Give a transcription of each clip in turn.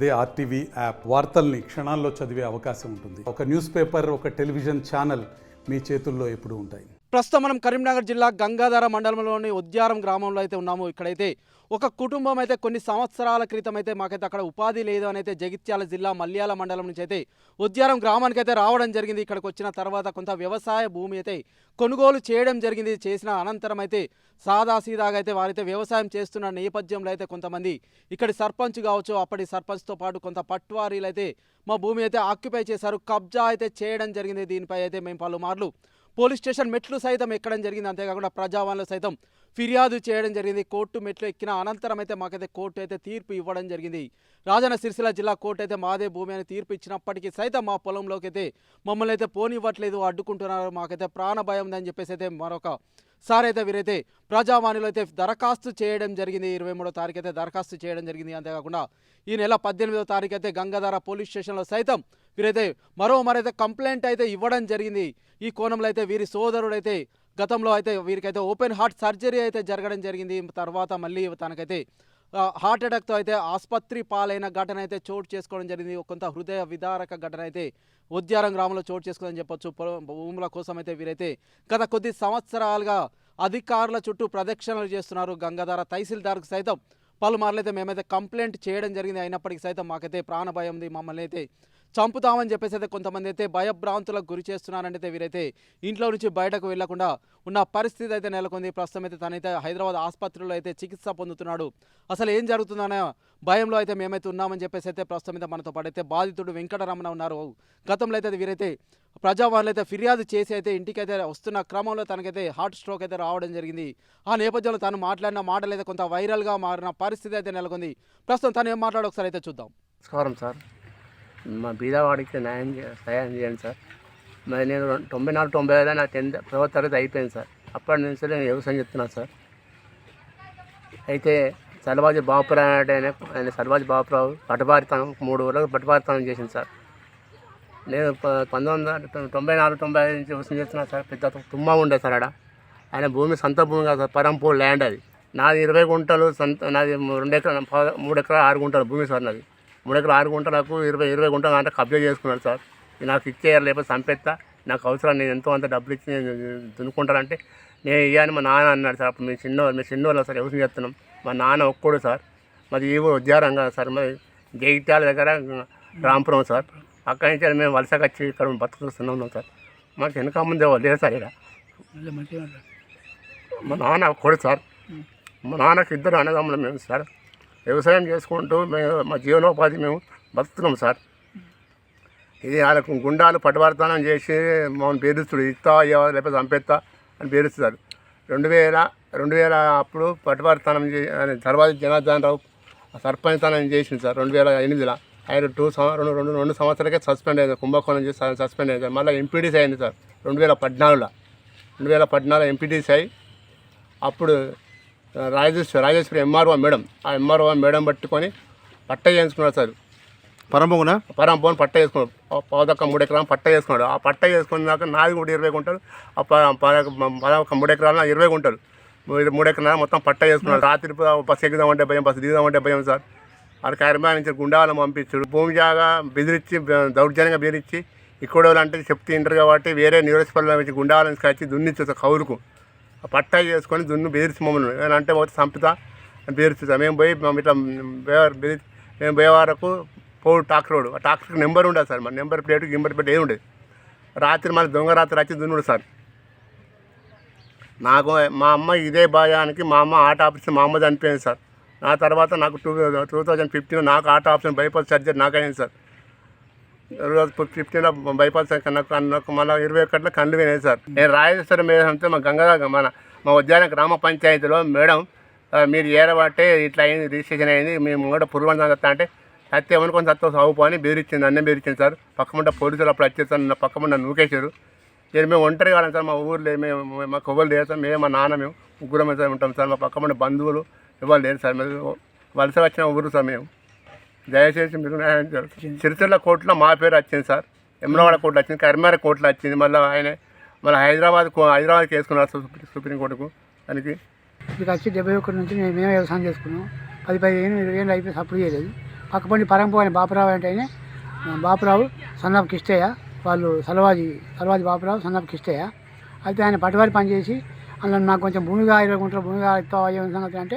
అదే RTV app వార్తల్ని క్షణాల్లో చదివే అవకాశం ఉంటుంది. ఒక న్యూస్ పేపర్, ఒక టెలివిజన్ ఛానల్ మీ చేతుల్లో ఎప్పుడూ ఉంటాయి. ప్రస్తుతం మనం కరీంనగర్ జిల్లా గంగాధర మండలంలోని ఉద్యారం గ్రామంలో అయితే ఉన్నాము. ఇక్కడైతే ఒక కుటుంబం అయితే కొన్ని సంవత్సరాల క్రితం అయితే మాకైతే అక్కడ ఉపాధి లేదు అని అయితే జగిత్యాల జిల్లా మల్యాల మండలం నుంచి అయితే ఉద్యారం గ్రామానికి అయితే రావడం జరిగింది. ఇక్కడికి వచ్చిన తర్వాత కొంత వ్యవసాయ భూమి అయితే కొనుగోలు చేయడం జరిగింది. చేసిన అనంతరం అయితే సాదాసీదాగా అయితే వారైతే వ్యవసాయం చేస్తున్న నేపథ్యంలో అయితే కొంతమంది ఇక్కడి సర్పంచ్ కావచ్చు, అప్పటి సర్పంచ్తో పాటు కొంత పట్వారీలు అయితే మా భూమి అయితే ఆక్యుపై చేశారు, కబ్జా అయితే చేయడం జరిగింది. దీనిపై అయితే మేము పలుమార్లు పోలీస్ స్టేషన్ మెట్లు సైతం ఎక్కడం జరిగింది. అంతేకాకుండా ప్రజావాణిలో సైతం ఫిర్యాదు చేయడం జరిగింది. కోర్టు మెట్లు ఎక్కిన అనంతరం అయితే మాకైతే కోర్టు అయితే తీర్పు ఇవ్వడం జరిగింది. రాజన్న సిరిసిల్ల జిల్లా కోర్టు అయితే మాదే భూమి అని తీర్పు ఇచ్చినప్పటికీ సైతం మా పొలంలోకి అయితే మమ్మల్ని అయితే పోనివ్వట్లేదు, అడ్డుకుంటున్నారు, మాకైతే ప్రాణ భయం ఉందని చెప్పేసి అయితే మరొక సార్ అయితే వీరైతే ప్రజావాణిలో అయితే దరఖాస్తు చేయడం జరిగింది. 23వ తారీఖు అయితే దరఖాస్తు చేయడం జరిగింది. అంతేకాకుండా ఈ నెల 18వ తారీఖు అయితే గంగాధర పోలీస్ స్టేషన్లో సైతం వీరైతే మరైతే కంప్లైంట్ అయితే ఇవ్వడం జరిగింది. ఈ కోణంలో అయితే వీరి సోదరుడైతే గతంలో అయితే వీరికైతే ఓపెన్ హార్ట్ సర్జరీ అయితే జరగడం జరిగింది. తర్వాత మళ్ళీ తనకైతే హార్ట్ అటాక్తో అయితే ఆసుపత్రి పాలైన ఘటన అయితే చోటు చేసుకోవడం జరిగింది. కొంత హృదయ విదారక ఘటన అయితే ఉద్యారం గ్రామంలో చోటు చేసుకోవాలని చెప్పొచ్చు. భూముల కోసం అయితే వీరైతే గత కొద్ది సంవత్సరాలుగా అధికారుల చుట్టూ ప్రదక్షిణలు చేస్తున్నారు. గంగాధర తహసీల్దార్కు సైతం పలుమార్లు అయితే మేమైతే కంప్లైంట్ చేయడం జరిగింది. అయినప్పటికీ సైతం మాకైతే ప్రాణభయం ఉంది, మమ్మల్ని అయితే చంపుతామని చెప్పేసి అయితే కొంతమంది అయితే భయభ్రాంతులకు గురి చేస్తున్నారంటే వీరైతే ఇంట్లో నుంచి బయటకు వెళ్లకుండా ఉన్న పరిస్థితి అయితే నెలకొంది. ప్రస్తుతం అయితే తనైతే హైదరాబాద్ ఆసుపత్రిలో అయితే చికిత్స పొందుతున్నాడు. అసలు ఏం జరుగుతుందనే భయంలో అయితే మేమైతే ఉన్నామని చెప్పేసి అయితే ప్రస్తుతం అయితే మనతో పాటు అయితే బాధితుడు వెంకటరమణ ఉన్నారు. గతంలో అయితే వీరైతే ప్రజావాణిలో అయితే ఫిర్యాదు చేసి అయితే ఇంటికైతే వస్తున్న క్రమంలో తనకైతే హార్ట్ స్ట్రోక్ అయితే రావడం జరిగింది. ఆ నేపథ్యంలో తను మాట్లాడిన మాటలు అయితే కొంత వైరల్గా మారిన పరిస్థితి అయితే నెలకొంది. ప్రస్తుతం తను ఏం మాట్లాడో ఒకసారి అయితే చూద్దాం. నమస్కారం సార్, మా బీదవాడికి సహాయం చేయండి సార్. మరి నేను 94-95 నా 10th తరగతి అయిపోయింది సార్. అప్పటి నుంచి నేను వ్యవసాయం చెప్తున్నాను సార్. అయితే సర్వాజీ బాపురావు అంటే ఆయన సర్వాజీ బాపురావు పట్టుబారితనం 3 ఊళ్ళకు పట్టుబారితనం చేసింది సార్. నేను 1994-95 నుంచి వ్యవసాయం చేస్తున్నాను సార్. పెద్ద తుమ్మ ఉండే సార్ ఆడ. ఆయన భూమి సొంత భూమి కాదు సార్, పరంపూర్ ల్యాండ్ అది. నాది 20 గుంటలు నాది 2 ఎకరాలు 3 ఎకరాలు 6 గుంటలు భూమి సార్. నాది 3 ఎకరాలు 6 గుంటలకు 20 గుంటలు అంటే కబ్జా చేసుకున్నాడు సార్. నాకు ఇచ్చేయాలి, లేకపోతే చంపెత్తా, నాకు అవసరం, నేను ఎంతో అంత డబ్బులు ఇచ్చి నేను దున్నుకుంటానంటే నేను ఇవ్వని మా నాన్న అన్నాడు సార్. అప్పుడు మేము చిన్నవాళ్ళు సార్, వ్యవసాయం చేస్తున్నాం. మా నాన్న ఒక్కడు సార్. మాది ఈ ఊరు ఉద్యారంగా సార్, మరి జగిత్యాల దగ్గర రాంపురం సార్. అక్కడి నుంచి మేము వలసగా వచ్చి ఇక్కడ బతుకుతున్నాం సార్. మాకు వెనక ముందే లేదు సార్. ఇక్కడ మా నాన్న ఒక్కడు సార్. మా నాన్నకి 2 అన్నదమ్ములు మేము సార్. వ్యవసాయం చేసుకుంటూ మేము మా జీవనోపాధి మేము బతుకుతున్నాం సార్. ఇది వాళ్ళకు గుండాలు పట్టుబడతానని చేసి మమ్మల్ని బెదిరిస్తుడు, ఇస్తా లేకపోతే చంపేస్తా అని బెదిరిస్తారు. 2000 అప్పుడు పట్టుబడతానం తర్వాత జనార్దన్ రావు సర్పంచ్ చేసింది సార్. 2008లో ఆయన 2 సంవత్సరాలకే సస్పెండ్ అయింది, కుంభకోణం చేసి సస్పెండ్ అయింది. మళ్ళీ ఎంపీడీసీ అయింది సార్ 2014 ఎంపీడీసీ అయ్యి అప్పుడు రాజేశ్వరి ఎంఆర్ఓ మేడం, ఆ ఎంఆర్ఓ మేడం పట్టుకొని పట్ట చేయించుకున్నాడు సార్. పరంపూని పట్ట చేసుకున్నాడు. 3 ఎకరాలు పట్ట చేసుకున్నాడు. ఆ పట్ట చేసుకున్నాక నాది కూడా 20 గుంటలు, 3 ఎకరాలు 20 గుంటలు, 3 ఎకరాలు మొత్తం పట్ట చేసుకున్నాడు. రాత్రి బస్సు ఎక్కుదామంటే భయం, బస్సు దిగుదామంటే భయం సార్. వాడు కైరమా నుంచి గుండాలను పంపించాడు. భూమి జాగా బెదిరించి దౌర్జన్యంగా బెదిరించి ఇక్కడ అంటే చెప్తే ఇంటారు కాబట్టి వేరే నియోజకవర్గం నుంచి గుండాలను వచ్చి దున్నిచ్చు కౌలుకు ఆ పట్టా చేసుకొని దున్ను బెదిరించి మమ్మల్ని అంటే పోతే చంపుతా అని బెదిరిస్తా. మేము పోయి ఇట్లా మేము పోయే వరకు పోడు ట్రాక్టర్ రోడ్, ఆ ట్రాక్టర్కి నెంబర్ ఉండదు సార్. మన నెంబర్ ప్లేట్ ఏమి ఉండేది. రాత్రి మళ్ళీ దొంగ రాత్రి వచ్చి దున్నుడు సార్. నాకు మా అమ్మ ఇదే భయానికి మా అమ్మ హార్ట్ ఆపరేషన్ మా అమ్మ చనిపోయింది సార్. నా తర్వాత నాకు 2015 నాకు హార్ట్ ఆపరేషన్ బైపాస్ సర్జరీ నాకైంది సార్. 2015లో బైపాస్ నాకు మళ్ళీ 21లో కళ్ళు పోయినాయి సార్. నేను రాజేశ్వరం మేడం అంటే మా ఉద్యాన గ్రామ పంచాయతీలో మేడం మీరు ఏరబట్టే ఇట్లా అయింది, రిజిస్ట్రేషన్ అయింది, మేము కూడా పురుగు అంటే సత్యం అనుకొని సత్వం సాగుపో అని బెదిరించింది, అన్నీ బెదిరించింది సార్. పక్కముంట పోలీసులు అప్పుడు వచ్చేసారు, పక్కముంట నూకేశారు. నేను మేము ఒంటరి కాలం సార్. మా ఊర్లో మాకు ఎవరు లేదు సార్. మేము మా నాన్న మేము ముగ్గురం ఉంటాం సార్. మా పక్కముంట బంధువులు ఎవరు లేరు సార్. మీరు వలస వచ్చిన ఊరు సార్. మేము దయచేసి మీరు సిరిసిల్ల కోర్టులో మా పేరు వచ్చింది సార్. ఎమ్లవాడ కోర్టులో వచ్చింది, కరీంనగర్ కోర్టులో వచ్చింది. మళ్ళీ హైదరాబాద్కి వేసుకున్నారు సుప్రీంకోర్టుకు. దానికి మీకు వచ్చి 71 నుంచి మేమే వ్యవసాయం చేసుకున్నాం. 10-15 ఏళ్ళు 20 ఏళ్ళు అయిపోయి సప్పుడు చేయలేదు. పక్కపండి పరంపు అని బాపురావు అంటే ఆయన, బాపురావు సన్నాఫ్ కిష్టయ్య, వాళ్ళు సలవాజీ బాపురావు సన్నాఫ్ కిష్టయ్య. అయితే ఆయన పట్టువారి పనిచేసి అందులో నాకు కొంచెం భూమిగా 20 గుంటల భూమిగా ఇస్తావా ఏమైనా సంగతి అంటే,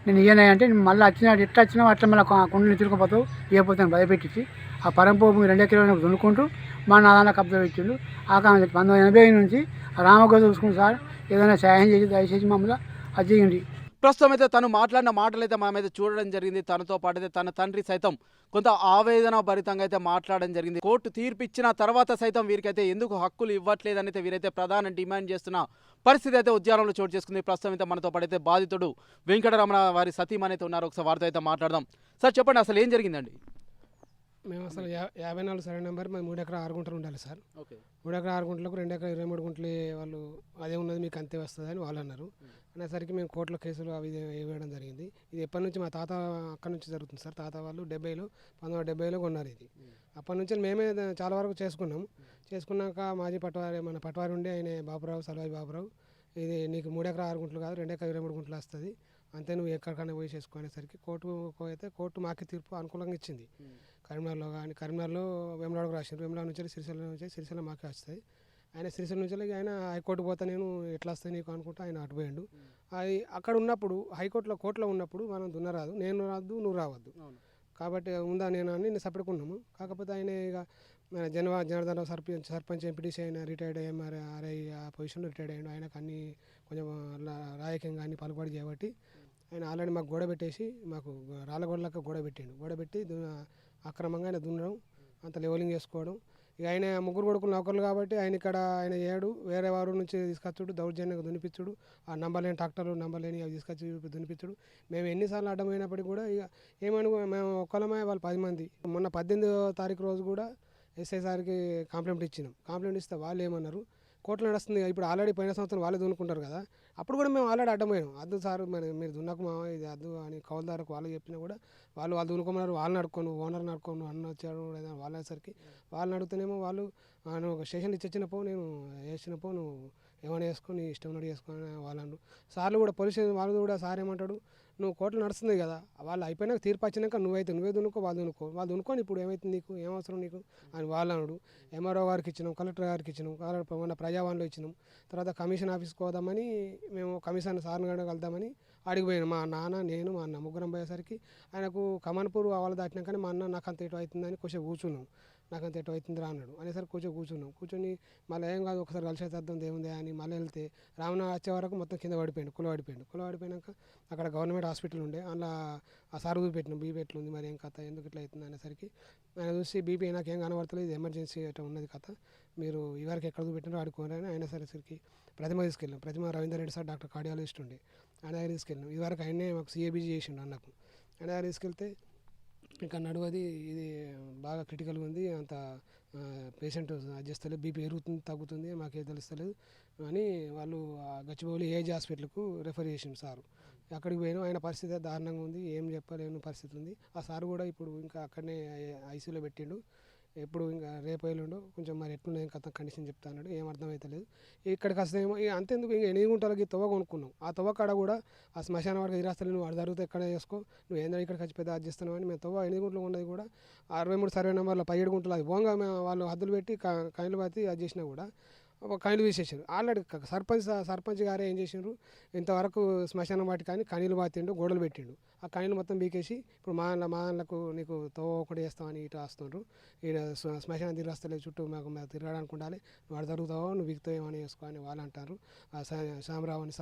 నేను ఇయ్యనే అంటే మళ్ళీ ఎట్లా వచ్చినావు అట్లా మళ్ళీ కుండలు తిరుగుపోతావు ఇవ్వకపోతాను భయపెట్టించి ఆ పరంపు భూమి 2 ఎకరాలు దున్నుకుంటూ మా నాన్న కబ్జా పెట్టిండు. ఆ కాలం 1980 నుంచి రామగోజు చూసుకుని సార్ ఏదైనా సహాయం చేసి దయచేసి మమ్మల్ని అది చేయండి. ప్రస్తుతం అయితే తను మాట్లాడిన మాటలు అయితే మనమైతే చూడడం జరిగింది. తనతో పాటు అయితే తన తండ్రి సైతం కొంత ఆవేదన భరితంగా అయితే మాట్లాడడం జరిగింది. కోర్టు తీర్పు ఇచ్చిన తర్వాత సైతం వీరికైతే ఎందుకు హక్కులు ఇవ్వట్లేదని అయితే వీరైతే ప్రధాన డిమాండ్ చేస్తున్న పరిస్థితి అయితే ఉద్యానంలో చోటు చేసుకుంది. ప్రస్తుతం అయితే మనతో పాటు అయితే బాధితుడు వెంకటరమణ వారి సతీమణి అయితే ఉన్నారు. ఒకసారి వారితో అయితే మాట్లాడదాం. సార్ చెప్పండి, అసలు ఏం జరిగిందండి? మేము అసలు 54 సర్వే నెంబర్ మాది 3 ఎకరా 6 గుంటలు ఉండాలి సార్. ఓకే, 3 ఎకరా 6 గుంటలకు 2 ఎకరా 23 గుంటలు వాళ్ళు అదే ఉన్నది మీకు అంతే వస్తుంది అని వాళ్ళు అన్నారు. అనేసరికి మేము కోర్టులో కేసులు అవి వేయడం జరిగింది. ఇది ఎప్పటి నుంచి మా తాత అక్కడి నుంచి జరుగుతుంది సార్. తాత వాళ్ళు 1970లో కొన్నారు ఇది. అప్పటి నుంచి మేమే చాలా వరకు చేసుకున్నాక మాజీ పట్వారి మన పట్వారి ఉండి ఆయన బాపురావు సలవాయి బాపురావు, ఇది నీకు 3 ఎకరా 6 గుంటలు కాదు 2 ఎకరా 23 గుంటలు వస్తుంది అంతే, నువ్వు ఎక్కడికైనా పోయి చేసుకునేసరికి కోర్టు మాకు తీర్పు అనుకూలంగా ఇచ్చింది. కరీంనగర్లో వేములవాడకు రాసిండ్రు. వేములవాడ నుంచి సిరిసిల్ల మాకే వస్తాయి. ఆయన సిరిసిల్ల నుంచి ఆయన హైకోర్టుకు పోతా నేను ఎట్లా వస్తాయి నీకు అనుకుంటా ఆయన అటు పోయిండు. అది అక్కడ ఉన్నప్పుడు కోర్టులో ఉన్నప్పుడు మనం దున్నరాదు, నేను రాదు నువ్వు రావద్దు కాబట్టి ఉందా నేను అని సపడుకున్నాము. కాకపోతే ఆయన ఇక మన జనార్దన్ సర్పంచ్ ఎంపీటీసీ అయిన రిటైర్డ్ ఎంఆర్ఐ ఆ పొజిషన్లో రిటైర్డ్ అయ్యాడు. ఆయనకు అన్ని కొంచెం రాజకీయంగా అన్ని పలుకుబడి చేయబట్టి ఆయన ఆల్రెడీ మాకు గోడ పెట్టేసి మాకు రాళ్ళగొడలకు గోడ పెట్టి అక్రమంగా ఆయన దున్నడం అంత లెవెలింగ్ చేసుకోవడం. ఇక ఆయన 3 కొడుకులు నౌకర్లు కాబట్టి ఆయన ఏడు వేరే వారు నుంచి తీసుకొచ్చుడు దౌర్జన్యంగా దునిపించుడు, ఆ నంబర్ లేని ట్రాక్టర్లు నంబర్ లేని అవి తీసుకొచ్చి దునిపించుడు. మేము ఎన్నిసార్లు అడ్డమైనప్పటికీ కూడా ఇక మేము ఒక్కలమే వాళ్ళు 10 మంది. మొన్న 18వ తారీఖు రోజు కూడా ఎస్ఐ సార్కి కంప్లైంట్ ఇస్తే వాళ్ళు ఏమన్నారు, కోర్టులో నడుస్తుంది ఇప్పుడు ఆల్రెడీ పోయిన సంవత్సరం వాళ్ళే దున్నుకుంటారు కదా, అప్పుడు కూడా మేము ఆల్రెడీ అడ్డమైనాం. అద్దు సార్ మీరు దున్నకు మా ఇది అద్దు అని కౌలుదారకు వాళ్ళు చెప్పినా కూడా వాళ్ళు దున్నుకోమన్నారు. వాళ్ళని అడుక్కోను ఓనర్ నడుకోను అన్న వచ్చాడు వాళ్ళు అనేసరికి వాళ్ళని అడుగుతానేమో వాళ్ళు నువ్వు ఒక స్టేషన్ ఇచ్చినపో నేను వేసినపో నువ్వు ఏమైనా వేసుకో నీ ఇష్టం ఉన్నట్టు వేసుకో అని వాళ్ళు సార్లు కూడా పోలీస్ స్టేషన్ వాళ్ళు కూడా సార్ ఏమంటాడు, నువ్వు కోర్టులో నడుస్తుంది కదా వాళ్ళు అయిపోయినాక తీర్పు వచ్చినాక నువ్వే దున్నుకో వాళ్ళు దున్నుకొని ఇప్పుడు ఏమవుతుంది నీకు ఏం అవసరం నీకు అని వాళ్ళు అన్నాడు. ఎంఆర్ఓ గారికి ఇచ్చినాం, కలెక్టర్ గారికి ఇచ్చినాం, మొన్న ప్రజావాణిలో ఇచ్చినాం. తర్వాత కమిషన్ ఆఫీస్కి పోదామని మేము కమిషన్ సార్ని కూడా కలుద్దామని అడిగిపోయాను. మా నాన్న నేను మా అన్న ముగ్గురం పోయేసరికి ఆయనకు కమన్పూర్ వాళ్ళు దాటినాకనే మా అన్న నాకు అంత ఎటు అవుతుందని కొంచెం కూర్చున్నాం. నాకు అంత ఎటు అవుతుందిరా అన్నాడు. అనేసరికి కొంచెం కూర్చొని మళ్ళీ ఏం కాదు ఒకసారి కలిసేద్దాం దేవుందే అని మళ్ళీ వెళ్తే రావణ వచ్చే వరకు మొత్తం కింద పడిపోయాడు, కుల పడిపోయినాక అక్కడ గవర్నమెంట్ హాస్పిటల్ ఉండే అందులో ఆ సార్ చూపెట్టినాం బీపీ ఎట్లా ఉంది మరి ఏం కథ ఎందుకు ఇట్లా అవుతుంది అనేసరికి ఆయన చూసి బీపీ నాకు ఏం కనబడతలేదు ఇది ఎమర్జెన్సీ అట్లా ఉన్నది కథ మీరు ఇవరకు ఎక్కడ చూపెట్టినారో ఆడుకోరని ఆయన సరికి ప్రతిమ తీసుకెళ్ళాం. Prathima Ravinder Reddy sir doctor cardiologist ఉండే ఆయన దగ్గర తీసుకెళ్ళాం. ఇదివరకు ఆయనే మాకు సిఏబీజీ చేసిండు అన్నకు. ఆయన దగ్గర తీసుకెళ్తే ఇంకా నడువది ఇది బాగా క్రిటికల్గా ఉంది అంత పేషెంట్ అడ్జస్తలేదు బీపీ పెరుగుతుంది తగ్గుతుంది మాకేం తెలుస్తలేదు అని వాళ్ళు గచ్చిబౌలి ఏజ్ హాస్పిటల్కు రెఫర్ చేసిండు సారు. అక్కడికి పోయినాం. ఆయన పరిస్థితి దారుణంగా ఉంది, ఏం చెప్పలేని పరిస్థితి ఉంది. ఆ సార్ కూడా ఇప్పుడు ఇంకా అక్కడనే ఐసీయూలో పెట్టిండు. ఎప్పుడు ఇంకా రేపు ఎల్లుండో కొంచెం మరి ఎట్లుండే కథ కండిషన్ చెప్తా అన్నాడు. ఏం అర్థమవుతలేదు. ఇక్కడికి వస్తేమో అంతెందుకు ఇంకా 8 గుంటలకి తవ్వ కొనుక్కున్నాం. ఆ తవ్వ కాడ కూడా ఆ శ్మశాన వాడికి ఇరాస్తలు నువ్వు జరుగుతా ఎక్కడ చేసుకో నువ్వు ఏందో ఇక్కడికి వచ్చి పెద్ద చేస్తున్నావు అని మేము తవ్వ 8 గుంటలు ఉన్నది కూడా 63 సర్వే నెంబర్లో 17 గుంటలు అది పోగా వాళ్ళు హద్దులు పెట్టి కైన్లు బతి అది చేసినా కూడా కైన్లు తీసేసారు. ఆల్రెడీ సర్పంచ్ గారే ఏం చేసిండ్రు ఇంతవరకు శ్మశానం వాటి కానీ కనీలు బాతిండు గోడలు పెట్టిండు. ఆ కనీలు మొత్తం బీకేసి ఇప్పుడు మా వాళ్ళకు నీకు తవ్వ ఒకటి చేస్తామని ఇటు వస్తుండ్రు. ఈడ శ్మశానం తిరగస్తలేదు చుట్టూ మాకు తిరగడానికి ఉండాలి వాడు జరుగుతావో నువ్వు విగుతావు ఏమని చేసుకో అని వాళ్ళు అంటారు. శ్యామరావు అని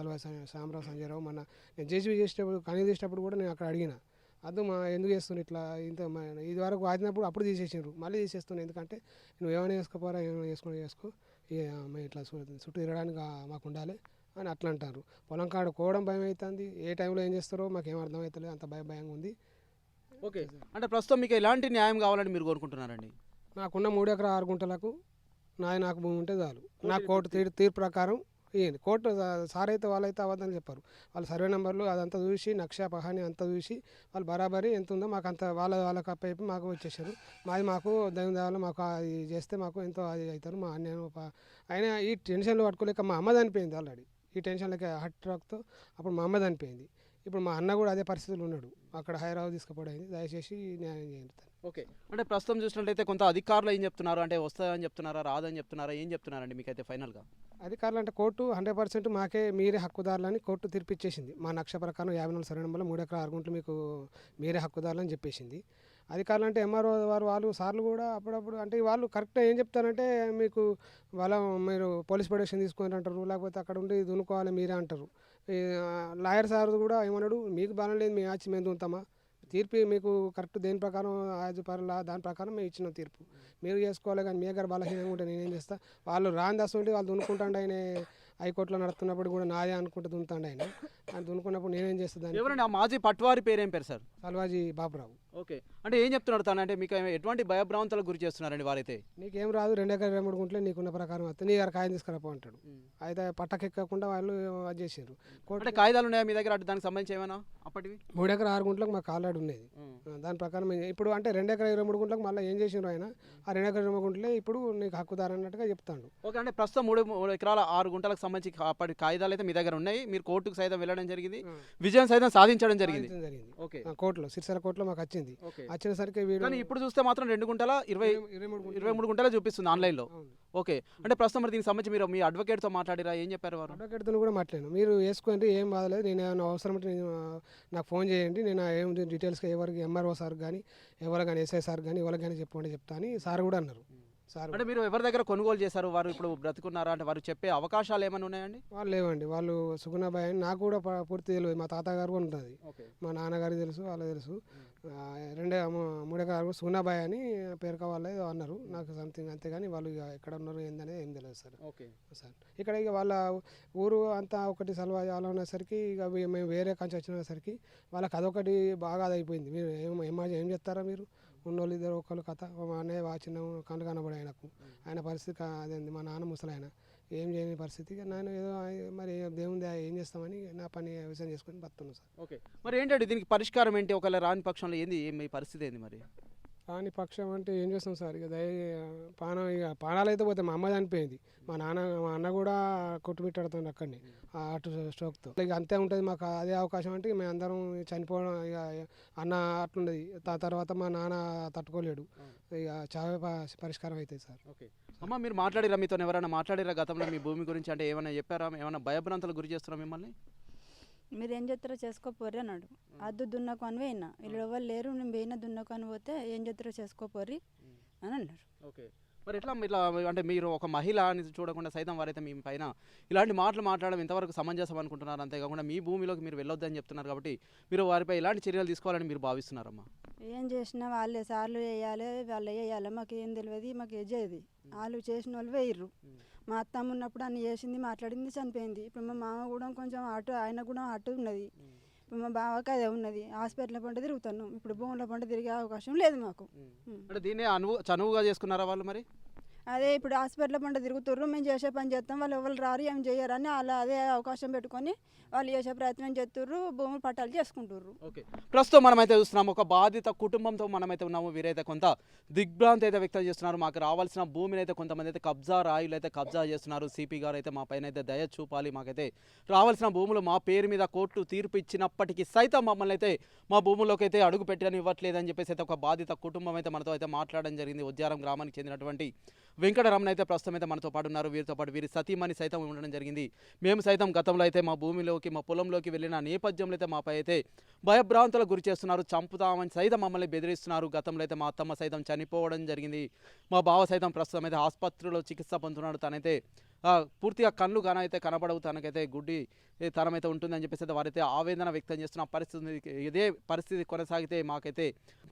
శ్యామరావు సంజయరావు మొన్న నేను జేసీబీ చేసేటప్పుడు కనీలు తీసేటప్పుడు కూడా నేను అక్కడ అడిగిన అద్దు ఎందుకు చేస్తున్నావు ఇట్లా ఇంత ఇది వరకు వాడినప్పుడు అప్పుడు తీసేసిండ్రు మళ్ళీ తీసేస్తున్నాను ఎందుకంటే నువ్వు ఏమైనా చేసుకోపోరా ఏమైనా చేసుకో మేము ఇట్లా చుట్టూ తిరగడానికి మాకు ఉండాలి అని అట్లా అంటారు. పొలం కాడ కోవడం భయం అవుతుంది, ఏ టైంలో ఏం చేస్తారో మాకు ఏం అర్థమవుతలేదు, అంత భయంగా ఉంది. ఓకే, అంటే ప్రస్తుతం మీకు ఎలాంటి న్యాయం కావాలని మీరు కోరుకుంటున్నారండి? నాకున్న 3 ఎకరా 6 గుంటలకు నాకు భూమి ఉంటే చాలు. నాకు కోర్టు తీర్పు ప్రకారం ఇవ్వండి. కోర్టు సార్ అయితే వాళ్ళైతే అవ్వదని చెప్పారు. వాళ్ళు సర్వే నెంబర్లు అదంతా చూసి నక్ష పహాని అంతా చూసి వాళ్ళు బరాబరి ఎంత ఉందో మాకు అంత వాళ్ళకి అప్పైపు మాకు వచ్చేసారు. మాకు దైవం దేవాలో మాకు అది చేస్తే మాకు ఎంతో అది అవుతారు. మా అన్యాయం అయినా ఈ టెన్షన్లు పట్టుకోలేక మా అమ్మ చనిపోయింది ఆల్రెడీ. ఈ టెన్షన్లకి హార్ట్ అటాక్తో అప్పుడు మా అమ్మ చనిపోయింది. ఇప్పుడు మా అన్న కూడా అదే పరిస్థితులు ఉన్నాడు, అక్కడ హైదరాబాద్ తీసుకుపోయింది. దయచేసి న్యాయం చేయండి. ఓకే, అంటే ప్రస్తుతం చూసినట్లయితే కొంత అధికారులు ఏం చెప్తున్నారు అంటే వస్తుందని చెప్తున్నారా, రాదని చెప్తున్నారా, ఏం చెప్తున్నారండి మీకైతే ఫైనల్గా? అధికారులు అంటే కోర్టు 100% మాకే మీరే హక్కుదారులని కోర్టు తీర్పు ఇచ్చేసింది. మా నక్ష ప్రకారం 54 సరైన 3 ఎకరాల 6 గుంటలు మీకు మీరే హక్కుదారులని చెప్పేసింది. అధికారులు అంటే ఎంఆర్ఓ వాళ్ళు సార్లు కూడా అప్పుడప్పుడు అంటే వాళ్ళు కరెక్ట్గా ఏం చెప్తారంటే మీకు మీరు పోలీస్ ప్రొటెక్షన్ తీసుకొని అంటారు, లేకపోతే అక్కడ ఉండి దున్నుకోవాలి మీరే అంటారు. లాయర్ సార్ కూడా ఏమన్నాడు, మీకు బలం లేదు మేము వచ్చి మేము దున్నుతామా, తీర్పు మీకు కరెక్ట్ దేని ప్రకారం యాజ్ పర్ లా దాని ప్రకారం మేము ఇచ్చిన తీర్పు మీరు చేసుకోవాలి, కానీ మీ దగ్గర బలహీనంగా ఉంటే నేనేం చేస్తా. వాళ్ళు రాని దశ ఉండి వాళ్ళు దున్నుకుంటాండి, ఆయన హైకోర్టులో నడుస్తున్నప్పుడు కూడా నాదే అనుకుంటే దున్నుతాండి. ఆయన దున్నుకున్నప్పుడు నేనేం చేస్తాను. ఎవరండి ఆ మాజీ పట్వారి పేరేం పేరు సార్? సల్వాజీ బాపురావు. ఓకే, అంటే ఏం చెప్తున్నాడు తను, అంటే మీకు ఎటువంటి భయభ్రాంతాలకు గురి చేస్తున్నారండి వారైతే? నీకేం రాదు, 2 ఎకరాలు 23 గుంటలే నీకున్న ప్రకారం వస్తే నీ దగ్గర కాయం తీసుకురాపో అంటాడు. అయితే పట్టకెక్కకుండా వాళ్ళు అది చేసారు. అంటే కాగితాలు ఉన్నాయా మీ దగ్గర అటు దానికి సంబంధించి ఏమైనా అప్పటివి? 3 ఎకరాల 6 గుంటలకు మాకు ఆల్రెడీ ఉన్నది. దాని ప్రకారం ఇప్పుడు అంటే 2 ఎకరాల 23 గుంటలకు మళ్ళీ ఏం చేసిండ్రు ఆయన, ఆ 2 ఎకరాల 23 గుంటలే ఇప్పుడు నీకు హక్కుదారు అన్నట్టుగా చెప్తాడు. ఓకే, అంటే ప్రస్తుతం 3 ఎకరాల 6 గుంటలకు సంబంధించి అప్పటి కాగితాలు అయితే మీ దగ్గర ఉన్నాయి, మీరు కోర్టుకు సైతం వెళ్ళడం జరిగింది, విజయం సైతం సాధించడం జరిగింది. ఓకే, కోర్టులో సిరిసిల్ల కోర్టులో మాకు వచ్చింది. వచ్చినసరికి కానీ ఇప్పుడు చూస్తే మాత్రం 2 గుంటల 23 గుంటలే చూపిస్తుంది ఆన్లైన్లో. ఓకే, అంటే ప్రస్తుతం మరి దీనికి సంబంధించి మీరు మీ అడ్వకేట్తో మాట్లాడిరా, ఏం చెప్పారు వారు? అడ్వకేట్తో కూడా మాట్లాడాను, మీరు వేసుకోండి ఏం బాధలేదు, నేను ఏమైనా అవసరం అంటే నాకు ఫోన్ చేయండి, నేను ఏం డీటెయిల్స్గా ఎవరికి ఎంఆర్ఓ సార్ కానీ ఎవరు కానీ ఎస్ఐ సార్ కానీ ఎవరికి కానీ చెప్పండి చెప్తా అని సార్ కూడా అన్నారు. సార్ అంటే మీరు ఎవరి దగ్గర కొనుగోలు చేశారు, వారు ఇప్పుడు బ్రతుకున్నారా అంటే వారు చెప్పే అవకాశాలు ఏమైనా ఉన్నాయండి? వాళ్ళు లేవండి, వాళ్ళు సుగుణాబాయ్ అని నాకు కూడా పూర్తి తెలియదు, మా తాతగారు కూడా ఉంటుంది, మా నాన్నగారికి తెలుసు, వాళ్ళకి తెలుసు. 3 ఎకరాలు సుగుణాబాయ్ అని పేరుక వాళ్ళు ఏదో అన్నారు నాకు సంథింగ్, అంతేగాని వాళ్ళు ఇక ఎక్కడ ఉన్నారు ఏందనేది ఏం తెలియదు సార్. ఓకే సార్ ఇక్కడ ఇక వాళ్ళ ఊరు అంతా ఒకటి సలవా అలా ఉన్నసరికి ఇక మేము వేరే కంచి వచ్చినసరికి వాళ్ళకి అదొకటి బాగా అదైపోయింది. మీరు ఏం చెప్తారా మీరు, ఉన్నోళ్ళు ఇద్దరు ఒకళ్ళు కథ. మా అన్నయ్య చిన్న కళ్ళు కనబడి ఆయన పరిస్థితి అదేంది, మా నాన్న ముసలాయన ఏం చేయని పరిస్థితి. నేను ఏదో మరి దేవుంది ఏం చేస్తామని నా పని విషయం చేసుకొని బతున్నాను సార్. ఓకే, మరి ఏంటంటే దీనికి పరిష్కారం ఏంటి, ఒకవేళ రాని పక్షంలో ఏంది మీ పరిస్థితి ఏంది మరి? రాని పక్షం అంటే ఏం చేస్తాం సార్, ఇక ప్రాణాలు అయితే పోతే మా అమ్మ చనిపోయింది, మా అన్న కూడా కొట్టుమిట్టాడుతుంది అక్కడిని అటు స్ట్రోక్తో. ఇక అంతే ఉంటుంది మాకు అదే అవకాశం అంటే మేము అందరం చనిపోవడం. ఇక అన్న అట్లుండదు, తర్వాత మా నాన్న తట్టుకోలేడు, ఇక చావే పరిష్కారం అవుతుంది సార్. ఓకే అమ్మ, మీరు మాట్లాడిరా, మీతో ఎవరైనా మాట్లాడిరా గతంలో మీ భూమి గురించి, అంటే ఏమైనా చెప్పారా, ఏమైనా భయభ్రాంతాలకు గురి చేస్తున్నారా మిమ్మల్ని? మీరు ఏం చేస్తారో చేసుకోపోర్రి అన్నాడు. అద్దు దున్నకు అని పోయినా, వీళ్ళు ఎవరు లేరు, నేను పోయినా దున్నకు అని పోతే ఏం చేస్తారో చేసుకోపోర్రి అని అన్నారు. ఓకే, మరి ఎట్లా ఇట్లా అంటే మీరు ఒక మహిళ అని చూడకుండా సైతం వారైతే మీ పైన ఇలాంటి మాటలు మాట్లాడడం ఇంతవరకు సమంజసం అనుకుంటున్నారు? అంతేకాకుండా మీ భూమిలోకి మీరు వెళ్ళొద్దని చెప్తున్నారు కాబట్టి మీరు వారిపై ఎలాంటి చర్యలు తీసుకోవాలని మీరు భావిస్తున్నారమ్మా? ఏం చేసినా వాళ్ళే సార్లు వేయాలి, వాళ్ళు వేయాలి, మాకు ఏం తెలియదు, మాకు ఏజేది వాళ్ళు చేసిన వాళ్ళు వేయర్రు. మా అత్తమ్మ ఉన్నప్పుడు అన్ని చేసింది, మాట్లాడింది, చనిపోయింది. ఇప్పుడు మా మామ కూడా కొంచెం అటు, ఆయన కూడా అటు ఉన్నది. ఇప్పుడు మా బావకి అదే ఉన్నది, హాస్పిటల్ పంట తిరుగుతున్నాం, ఇప్పుడు భూముల పంట తిరిగే అవకాశం లేదు మాకు. అంటే దీన్ని చనువుగా చేసుకున్నారా వాళ్ళు? మరి అదే ఇప్పుడు హాస్పిటల్ పంట తిరుగుతుర్రు, మేము చేసే పని చేస్తాం, వాళ్ళు ఎవరు రారు ఏం చేయరని అలా అదే అవకాశం పెట్టుకొని వాళ్ళు చేసే ప్రయత్నం చేస్తుర్రు, భూములు పట్టాలు చేసుకుంటుర్రు. ఓకే, ప్రస్తుతం మనమైతే చూస్తున్నాము ఒక బాధిత కుటుంబంతో మనమైతే ఉన్నాము. వీరైతే కొంత దిగ్భ్రాంతి అయితే వ్యక్తం చేస్తున్నారు. మాకు రావాల్సిన భూమిని అయితే కొంతమంది అయితే రాయిలు అయితే కబ్జా చేస్తున్నారు. సిపి గారు అయితే మా పైన అయితే దయ చూపాలి, మాకైతే రావాల్సిన భూములు మా పేరు మీద కోర్టు తీర్పు ఇచ్చినప్పటికీ సైతం మమ్మల్ని అయితే మా భూముల్లోకి అయితే అడుగు పెట్టని ఇవ్వట్లేదని చెప్పేసి అయితే ఒక బాధిత కుటుంబం అయితే మనతో అయితే మాట్లాడడం జరిగింది. ఉద్యారం గ్రామానికి చెందినటువంటి వెంకటరమణ అయితే ప్రస్తుతం అయితే మనతో పాటు ఉన్నారు. వీరితో పాటు వీరి సతీమణి సైతం ఉండడం జరిగింది. మేము సైతం గతంలో అయితే మా భూమిలోకి మా పొలంలోకి వెళ్ళిన నేపథ్యంలో అయితే మాపై అయితే భయభ్రాంతులకు గురి చేస్తున్నారు, చంపుతామని సైతం మమ్మల్ని బెదిరిస్తున్నారు. గతంలో అయితే మా అత్తమ్మ సైతం చనిపోవడం జరిగింది. మా బావ సైతం ప్రస్తుతం అయితే ఆసుపత్రిలో చికిత్స పొందుతున్నాడు. తనైతే పూర్తిగా కళ్ళు అయితే కనపడవు, తనకైతే గుడ్డి తనమైతే ఉంటుందని చెప్పేసి అయితే వారైతే ఆవేదన వ్యక్తం చేస్తున్న పరిస్థితి. ఇదే పరిస్థితి కొనసాగితే మాకైతే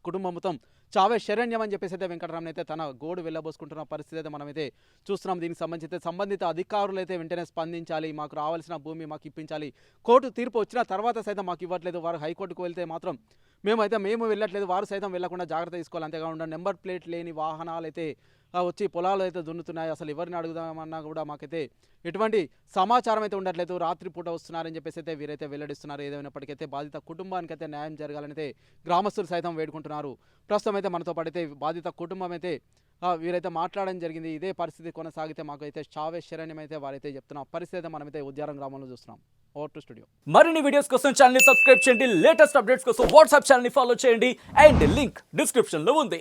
కుటుంబం మొత్తం చావే శరణ్యం అని చెప్పేసి అయితే వెంకటరామన్ అయితే తన గోడు వెళ్ళబోసుకుంటున్న పరిస్థితి అయితే మనమైతే చూస్తున్నాం. దీనికి సంబంధించి అయితే సంబంధిత అధికారులు అయితే వెంటనే స్పందించాలి, మాకు రావాల్సిన భూమి మాకు ఇప్పించాలి. కోర్టు తీర్పు వచ్చిన తర్వాత సైతం మాకు ఇవ్వట్లేదు. వారు హైకోర్టుకు వెళ్తే మాత్రం మేము వెళ్ళట్లేదు, వారు సైతం వెళ్లకుండా జాగ్రత్త తీసుకోవాలి. అంతేకాకుండా నెంబర్ ప్లేట్ లేని వాహనాలు అయితే వచ్చి పొలాలు అయితే దున్నుతున్నాయి. అసలు ఎవరిని అడుగుదామన్నా కూడా మాకైతే ఎటువంటి సమాచారం అయితే ఉండట్లేదు. రాత్రిపూట వస్తున్నారని చెప్పేసి అయితే వీరైతే వెల్లడిస్తున్నారు. ఏదైనప్పటికైతే బాధిత కుటుంబానికి అయితే న్యాయం జరగాలని అయితే గ్రామస్తులు సైతం వేడుకుంటున్నారు. ప్రస్తుతం అయితే మనతో పాటు అయితే బాధిత కుటుంబం అయితే వీరైతే మాట్లాడడం జరిగింది. ఇదే పరిస్థితి కొనసాగితే మాకైతే చావే శరణ్యం అయితే వారైతే చెప్తున్న పరిస్థితి అయితే మనమైతే ఉద్యారం గ్రామంలో చూస్తున్నాం. Over to studio. మరిన్ని వీడియోస్ కోసం ఛానల్ ని సబ్స్క్రైబ్ చేయండి, లేటెస్ట్ అప్డేట్స్ కోసం వాట్సాప్ ఛానల్ ని ఫాలో చేయండి అండ్ లింక్ డిస్క్రిప్షన్ లో ఉంది.